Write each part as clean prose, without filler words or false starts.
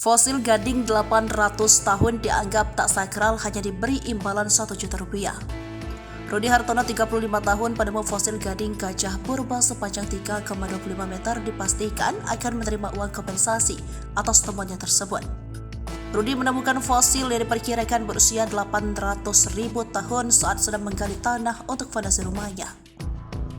Fosil gading 800 tahun dianggap tak sakral hanya diberi imbalan 1 juta rupiah. Rudi Hartono 35 tahun penemu fosil gading gajah purba sepanjang 3,25 meter dipastikan akan menerima uang kompensasi atas temuannya tersebut. Rudi menemukan fosil yang diperkirakan berusia 800.000 tahun saat sedang menggali tanah untuk fondasi rumahnya.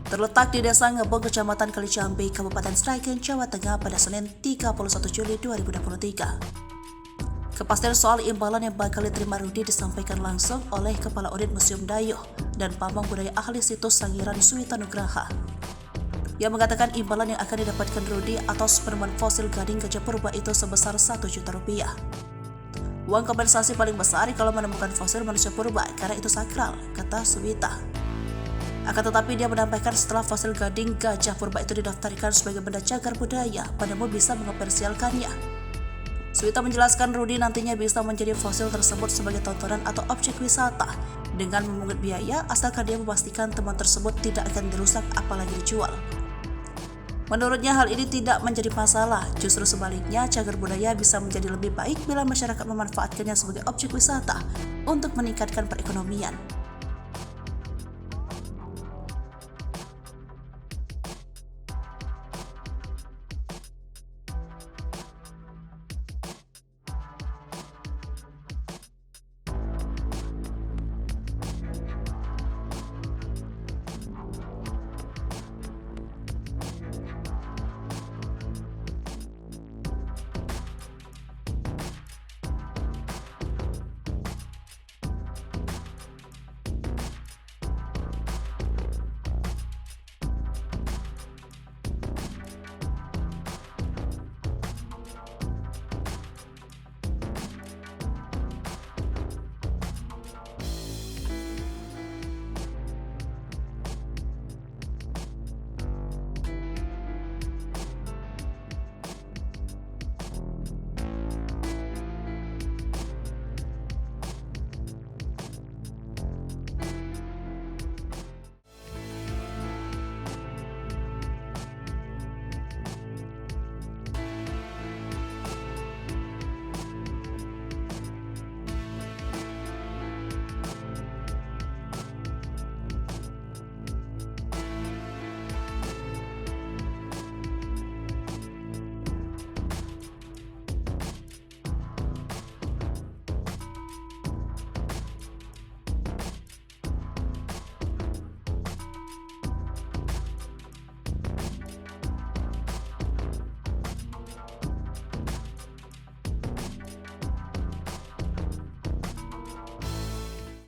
Terletak di Desa Ngebong, Kecamatan Kalicambi, Kabupaten Sragen, Jawa Tengah pada Senin 31 Juli 2023. Kepastian soal imbalan yang bakal diterima Rudi disampaikan langsung oleh Kepala Unit Museum Dayuh dan Pamong Budaya Ahli Situs Sangiran Suwita Nugraha, yang mengatakan imbalan yang akan didapatkan Rudi atas penemuan fosil gading gajah purba itu sebesar 1 juta rupiah. Uang kompensasi paling besar kalau menemukan fosil manusia purba karena itu sakral, kata Suwita. Akan tetapi dia menambahkan setelah fosil gading gajah purba itu didaftarkan sebagai benda cagar budaya, penemu bisa mengomersialkannya. Suwita menjelaskan Rudi nantinya bisa menjadi fosil tersebut sebagai tontonan atau objek wisata dengan memungut biaya asalkan dia memastikan temuan tersebut tidak akan dirusak apalagi dijual. Menurutnya hal ini tidak menjadi masalah, justru sebaliknya cagar budaya bisa menjadi lebih baik bila masyarakat memanfaatkannya sebagai objek wisata untuk meningkatkan perekonomian.